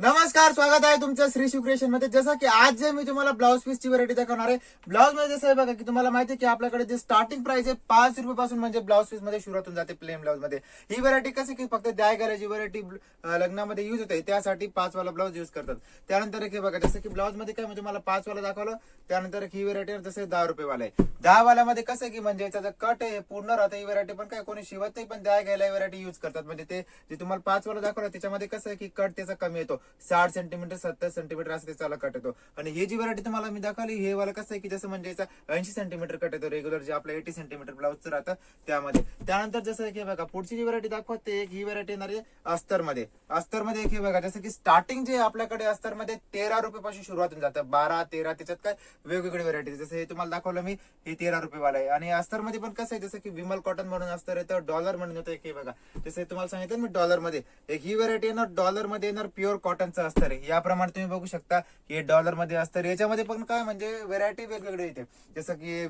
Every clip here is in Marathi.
नमस्कार, स्वागत आहे तुमचं श्री शिव क्रिएशन मध्ये. जसं की आज जे मी तुम्हाला ब्लाउज पीसची व्हरायटी दाखवणार आहे. ब्लाउज मध्ये जसं आहे बघा की तुम्हाला माहिती आहे की आपल्याकडे जे स्टार्टिंग प्राइस आहे 5 रुपयापासून म्हणजे ब्लाउज पीस मध्ये सुरुवात होऊन जाते प्लेन ब्लाउज मध्ये. ही व्हरायटी कशी की फक्त द्याय घालायची व्हरायटी लग्नामध्ये युज होते, त्यासाठी 5 वाला ब्लाउज युज करतात. त्यानंतर एक हे बघा, जसं की ब्लाउज मध्ये काय मी तुम्हाला 5 वाला दाखवलं. त्यानंतर ही व्हरायटी जसं 10 रुपये वाला आहे. 10 वाल्यामध्ये कसं की म्हणजे याचा कट आहे पूर्ण राहतं. ही व्हरायटी पण काय कोणी शिवत नाही, पण द्याय घ्यायला व्हरायटी युज करतात. म्हणजे ते जे तुम्हाला 5 वाला दाखवलं त्याच्यामध्ये कसं आहे की कट त्याचा कमी येतो, 60 सेंटीमीटर 70 सेंटीमीटर असं त्याचा कट येतो. आणि ही जी व्हरायटी तुम्हाला मी दाखवली हे वाला कसं आहे की जसं म्हणजे याचा 80 सेंटीमीटर कट येतो रेग्युलर जे आपलं 80 सेंटीमीटर ब्लाउजचं राहतं त्यामध्ये. त्यानंतर जसं की बघा पुढची जी व्हरायटी दाखवते एक ही व्हरायटी येणार आहे अस्तर मध्ये. अस्तर मध्ये एक हे बघा, जसं की स्टार्टिंग जे आपल्याकडे अस्तर मध्ये 13 रुपयापासून सुरुवात होऊन जातं, 12 13 त्याच्यात काय वेगवेगळी व्हरायटी. जसं हे तुम्हाला दाखवलं मी, हे 13 रुपये वाला आहे. आणि अस्तर मध्ये पण कसं आहे जसं की विमल कॉटन म्हणून अस्तर येतं, डॉलर म्हणून येतं. एक हे बघा, जसं तुम्हाला सांगितलं मी डॉलर मध्ये एक ही व्हरायटी येणार, डॉलर मध्ये येणार प्युअर कॉटनचं अस्तर आहे. याप्रमाणे तुम्ही बघू शकता की डॉलर मध्ये अस्तर. याच्यामध्ये पण काय म्हणजे व्हरायटी वेगवेगळी येते, जसं की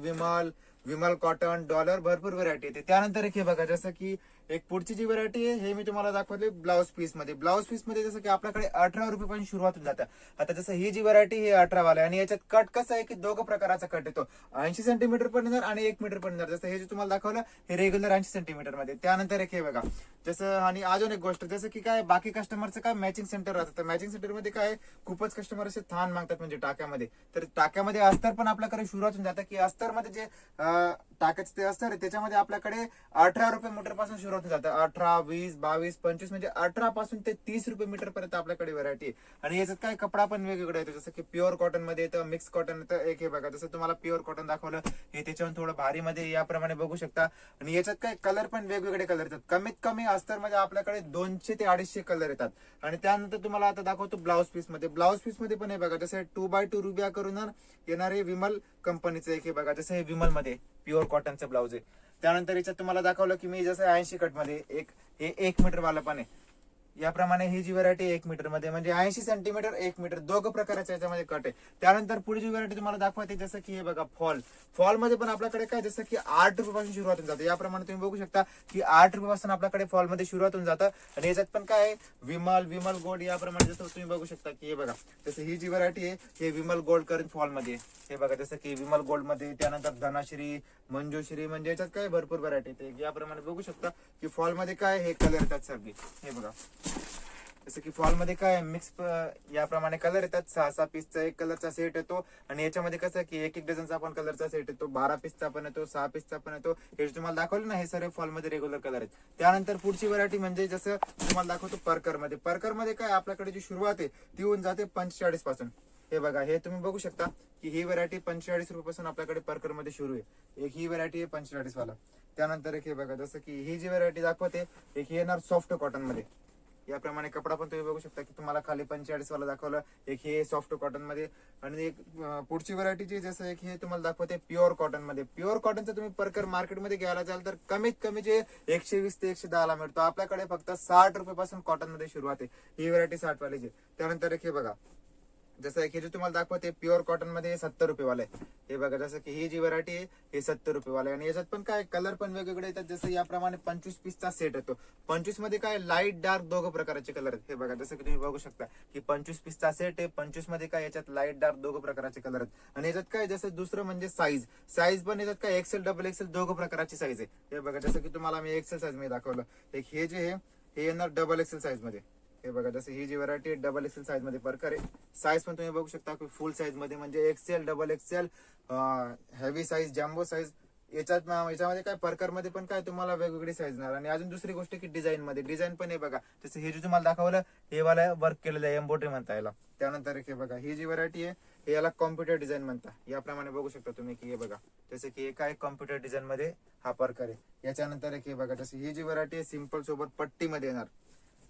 विमल कॉटन डॉलर भरपूर व्हरायटी येते. त्यानंतर एक हे बघा, जसं की एक पुढची जी व्हरायटी आहे हे मी तुम्हाला दाखवली ब्लाउज पीस मध्ये. ब्लाउज पीस मध्ये जसं की आपल्याकडे 18 रुपयापासून सुरुवात होऊन जातं. आता जसं ही जी व्हरायटी हे 18 वाला आहे आणि याच्यात कट कसं आहे की दोघं प्रकाराचा कट येतो, 80 सेंटीमीटर पण येणार आणि 1 मीटर पण येणार. जसं हे जे तुम्हाला दाखवलं हे रेग्युलर 80 सेंटीमीटर मध्ये. त्यानंतर एक हे बघा, जसं आणि अजून एक गोष्ट, जसं की काय बाकी कस्टमरचं काय मॅचिंग सेंटर राहतं, तर मॅचिंग सेंटर मध्ये काय खूपच कस्टमर असे थान मागतात म्हणजे टाक्यामध्ये. तर टाक्यामध्ये अस्तर पण आपल्याकडे सुरुवात होऊन जातं की अस्तर मध्ये जे टाक्याचं ते अस्तर आहे त्याच्यामध्ये आपल्याकडे 18 रुपये मीटर पासून सुरुवात होऊन जातं. 18 20 22 25 म्हणजे 18 पासून ते 30 रुपये मीटर पर्यंत आपल्याकडे व्हरायटी आहे. आणि याच्यात काय कपडा पण वेगवेगळा येतो, जसं की प्युअर कॉटन मध्ये येतं, मिक्स कॉटन येतं. एक हे बघा, जसं तुम्हाला प्युअर कॉटन दाखवलं हे त्याच्यावर थोडं भारी मध्ये याप्रमाणे बघू शकता. आणि याच्यात काय कलर पण वेगवेगळे कलर येतात. कमीत कमी अस्तर मध्ये आपल्याकडे 200 ते 250 कलर येतात. आणि त्यानंतर तुम्हाला आता दाखवतो ब्लाउज पीस मध्ये. ब्लाउज पीस मध्ये पण हे बघा, जसं 2x2 रुबिया करून येणारे विमल कंपनीचं एक हे बघा, जसं हे विमल मध्ये प्युअर कॉटनचं ब्लाउज आहे. त्यानंतर याच्यात तुम्हाला दाखवलं की मी जसं 80 कट मध्ये हे 1 मीटर वाला पण आहे. याप्रमाणे ही जी व्हरायटी 1 मीटर मध्ये म्हणजे 80 सेंटीमीटर 1 मीटर दोघं प्रकारच्या याच्यामध्ये कट आहे. त्यानंतर पुढे जी व्हरायटी तुम्हाला दाखवते जसं की हे बघा फॉल मध्ये पण आपल्याकडे काय जसं की 8 रुपयापासून सुरुवात होऊन जाते. याप्रमाणे तुम्ही बघू शकता की 8 रुपयापासून आपल्याकडे फॉल मध्ये सुरुवात होऊन जातं. आणि याच्यात पण काय आहे विमल गोल्ड याप्रमाणे जसं तुम्ही बघू शकता की हे बघा, जसं ही जी व्हरायटी आहे हे विमल गोल्ड करून फॉल मध्ये हे बघा, जसं की विमल गोल्ड मध्ये. त्यानंतर धनाश्री मंजुश्री म्हणजे याच्यात काय भरपूर व्हरायटी येते. याप्रमाणे बघू शकता की फॉल मध्ये काय हे कलर येतात सगळे. हे बघा, जसं की फॉल मध्ये काय मिक्स याप्रमाणे कलर येतात. 6 पीसचा एक कलरचा सेट येतो. आणि याच्यामध्ये कसं की एक डझनचा पण कलरचा सेट येतो, 12 पीसचा पण येतो, 6 पीसचा पण येतो. हे तुम्हाला दाखवलं ना, हे सर्व फॉल मध्ये रेग्युलर कलर आहेत. त्यानंतर पुढची व्हरायटी म्हणजे जसं तुम्हाला दाखवतो परकर मध्ये. परकर मध्ये काय आपल्याकडे जी सुरुवात आहे ती होऊन जाते 45 पासून. हे बघा, हे तुम्ही बघू शकता की ही व्हरायटी 45 रुपयापासून आपल्याकडे परकर मध्ये सुरू आहे. एक ही व्हरायटी आहे 45 वाला. त्यानंतर एक हे बघा, जसं की ही जी व्हरायटी दाखवते एक ही येणार सॉफ्ट कॉटन मध्ये. याप्रमाणे कपडा पण तुम्ही बघू शकता की तुम्हाला खाली 45 वाला दाखवलं, एक हे सॉफ्ट कॉटन मध्ये. आणि एक पुढची व्हरायटीची जसं एक हे तुम्हाला दाखवते प्युअर कॉटन मध्ये. प्युअर कॉटनचं तुम्ही परकर मार्केटमध्ये घ्यायला जाल तर कमीत कमी जे 120 ते 110 ला मिळतो. आपल्याकडे फक्त 60 रुपयापासून कॉटन मध्ये सुरुवात आहे. ही व्हरायटी 60 वालीची. त्यानंतर एक हे बघा, जसं एक हे जे तुम्हाला दाखवते प्युअर कॉटन मध्ये 70 रुपये वाला आहे. हे बघा, जसं की ही जी व्हरायटी आहे हे 70 रुपये वाला आहे. आणि याच्यात पण काय कलर पण वेगवेगळे येतात. जसं याप्रमाणे 25 पीसचा सेट येतो. 25 मध्ये काय लाईट डार्क दोघं प्रकारचे कलर आहेत. हे बघा, जसं की तुम्ही बघू शकता की 25 पीसचा सेट आहे. 25 मध्ये काय याच्यात लाईट डार्क दोघं प्रकारचे कलर आहेत. आणि याच्यात काय जसं दुसरं म्हणजे साईज पण याच्यात काय एक्सेल डबल एक्सेल दोघं प्रकारची साईज आहे. हे बघा, जसं की तुम्हाला मी एक्सेल साईज मध्ये दाखवलं. एक हे जे हे येणार डबल एक्सेल साईज मध्ये. हे बघा, जसं ही जी व्हरायटी डबल एक्सेल साईज मध्ये परकर आहे. साईज पण तुम्ही बघू शकता की फुल साईज मध्ये म्हणजे Excel double XL heavy size jumbo size. याच्यामध्ये काय परकर मध्ये पण काय तुम्हाला वेगवेगळी साईज येणार. आणि अजून दुसरी गोष्ट की डिझाईन पण हे बघा, जसं हे जे तुम्हाला दाखवलं हे वाला वर्क केलेलं आहे, एम्ब्रॉयडरी म्हणता याला. त्यानंतर हे बघा, ही जी व्हरायटी आहे हे याला कॉम्प्युटर डिझाईन म्हणता. याप्रमाणे बघू शकता तुम्ही की हे बघा, जसं की हे काय कॉम्प्युटर डिझाईन मध्ये हा परकर आहे. याच्यानंतर हे बघा, जसं ही जी व्हरायटी आहे सिंपल सोबत पट्टी मध्ये येणार.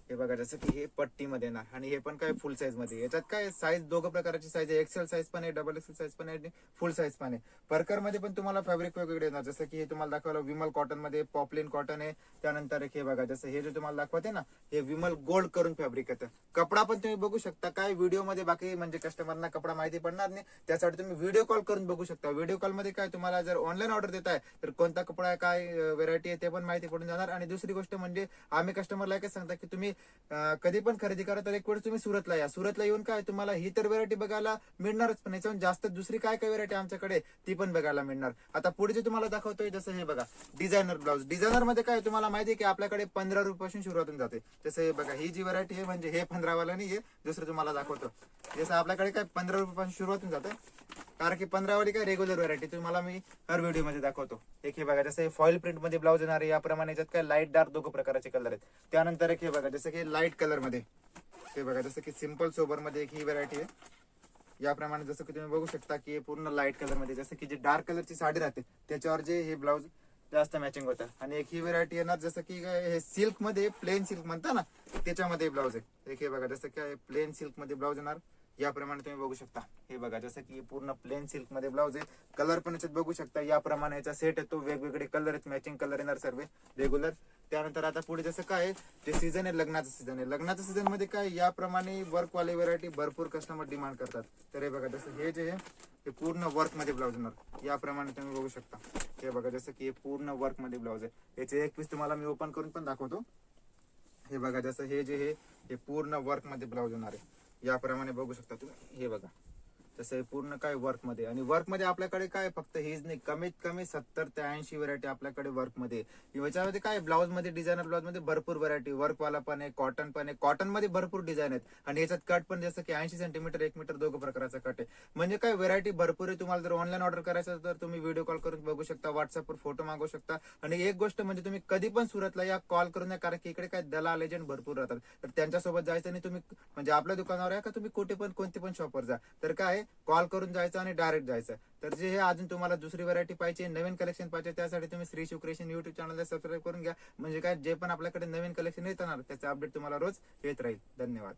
हे बघा, जसं की हे पट्टी मध्ये येणार. आणि हे पण काय फुल साईज मध्ये. याच्यात काय साईज दोघं प्रकारची साईज आहे, एक्सेल साईज पण आहे, डबल एक्सेल साईज पण आहे, फुल साईज पण आहे. परकर मध्ये पण तुम्हाला फॅब्रिक वेगवेगळे येणार. जसं की हे तुम्हाला दाखवलं विमल कॉटन मध्ये पॉपलिन कॉटन आहे. त्यानंतर हे बघा, जसं हे जे तुम्हाला दाखवते ना हे विमल गोल्ड करून फॅब्रिक येतं. कपडा पण तुम्ही बघू शकता. काय व्हिडिओ मध्ये बाकी म्हणजे कस्टमरना कपडा माहिती पडणार नाही, त्यासाठी तुम्ही व्हिडिओ कॉल करून बघू शकता. व्हिडिओ कॉल मध्ये काय तुम्हाला जर ऑनलाईन ऑर्डर देताय तर कोणता कपडा आहे काय व्हरायटी आहे ते पण माहिती पडून जाणार. आणि दुसरी गोष्ट म्हणजे आम्ही कस्टमरला काय सांगता की तुम्ही कधी पण खरेदी करा तर एक वेळ तुम्ही सुरतला या. सुरतला येऊन काय तुम्हाला ही तर व्हरायटी बघायला मिळणारच, पण याच्याहून जास्त दुसरी काय काय व्हरायटी आमच्याकडे ती पण बघायला मिळणार. आता पुढे जे तुम्हाला दाखवतोय जसं हे बघा डिझायनर ब्लाऊज. डिझायनर मध्ये काय तुम्हाला माहिती आहे की आपल्याकडे 15 रुपयापासून सुरुवात होऊन जाते. जसं हे बघा ही जी व्हरायटी आहे म्हणजे हे 15 वाला नाही, दुसरं तुम्हाला दाखवतो. जसं आपल्याकडे काय 15 रुपयापासून सुरुवात होऊन जाते, कारण की 15 वाली काय रेग्युलर व्हरायटी तुम्हाला मी हर व्हिडिओ मध्ये दाखवतो. एक हे बघा जसं हे फॉईल प्रिंट मध्ये ब्लाऊज येणार आहे, याप्रमाणे याच्यात काय लाईट डार्क दोघं प्रकारचे कलर आहेत. त्यानंतर एक हे बघा जसं की लाईट कलर मध्ये, हे बघा जसं की सिंपल सोबर मध्ये एक ही व्हरायटी आहे. याप्रमाणे जसं की तुम्ही बघू शकता की हे पूर्ण लाईट कलर मध्ये, जसं की जे डार्क कलरची साडी राहते त्याच्यावर जे हे ब्लाऊज जास्त मॅचिंग होतं. आणि एक ही व्हरायटी येणार जसं की हे सिल्क मध्ये, प्लेन सिल्क म्हणता ना त्याच्यामध्ये ब्लाऊज आहे. एक हे बघा जसं की प्लेन सिल्क मध्ये ब्लाऊज येणार, याप्रमाणे तुम्ही बघू शकता. हे बघा जसं की पूर्ण प्लेन सिल्क मध्ये ब्लाऊज आहे. कलर पण याच्यात बघू शकता, याप्रमाणे याचा सेट येतो, वेगवेगळे कलर आहेत, मॅचिंग कलर येणार सर्व रेग्युलर. त्यानंतर आता पुढे जसं काय जे सीझन आहे लग्नाचं सीझन आहे, लग्नाच्या सीझन मध्ये काय याप्रमाणे वर्क वाले व्हरायटी भरपूर कस्टमर डिमांड करतात. तर हे बघा जसं हे जे आहे हे पूर्ण वर्क मध्ये ब्लाऊज येणार, याप्रमाणे तुम्ही बघू शकता. हे बघा जसं की हे पूर्ण वर्क मध्ये ब्लाऊज आहे. याचे एक पीस तुम्हाला मी ओपन करून पण दाखवतो. हे बघा जसं हे जे हे पूर्ण वर्क मध्ये ब्लाऊज येणार आहे, याप्रमाणे बघू शकता तुम्ही. हे बघा तसं हे पूर्ण काय वर्क मध्ये, आणि वर्क मध्ये आपल्याकडे काय फक्त हेच नाही, कमीत कमी 70 ते 80 व्हरायटी आपल्याकडे वर्क मध्ये. याच्यामध्ये काय ब्लाऊज मध्ये, डिझायनर ब्लाऊज मध्ये भरपूर व्हरायटी, वर्क वाला पण आहे, कॉटन पण आहे. कॉटन मध्ये भरपूर डिझाईन आहेत, आणि याच्यात कट पण जसं की 80 सेंटीमीटर 1 मीटर दोघं प्रकारचा कट आहे. म्हणजे काय व्हरायटी भरपूर आहे. तुम्हाला जर ऑनलाईन ऑर्डर करायचं तर तुम्ही व्हिडिओ कॉल करून बघू शकता, व्हॉट्सअपवर फोटो मागवू शकता. आणि एक गोष्ट म्हणजे तुम्ही कधी पण सुरतला या, कॉल करून या, कारण की इकडे काय दलाल एजंट भरपूर राहतात. तर त्यांच्यासोबत जायचं नाही, तुम्ही म्हणजे आपल्या दुकानावर आहे का तुम्ही कुठे पण कोणते पण शॉपवर जा, तर काय कॉल करून जायचं आणि डायरेक्ट जायचं. तर जे हे अजून तुम्हाला दुसरी व्हरायटी पाहिजे, नवीन कलेक्शन पाहिजे, त्यासाठी तुम्ही श्री शिव क्रिएशन युट्यूब चॅनलला सबस्क्राईब करून घ्या. म्हणजे काय जे पण आपल्याकडे नवीन कलेक्शन येत ना त्याचे अपडेट तुम्हाला रोज येत राहील. धन्यवाद.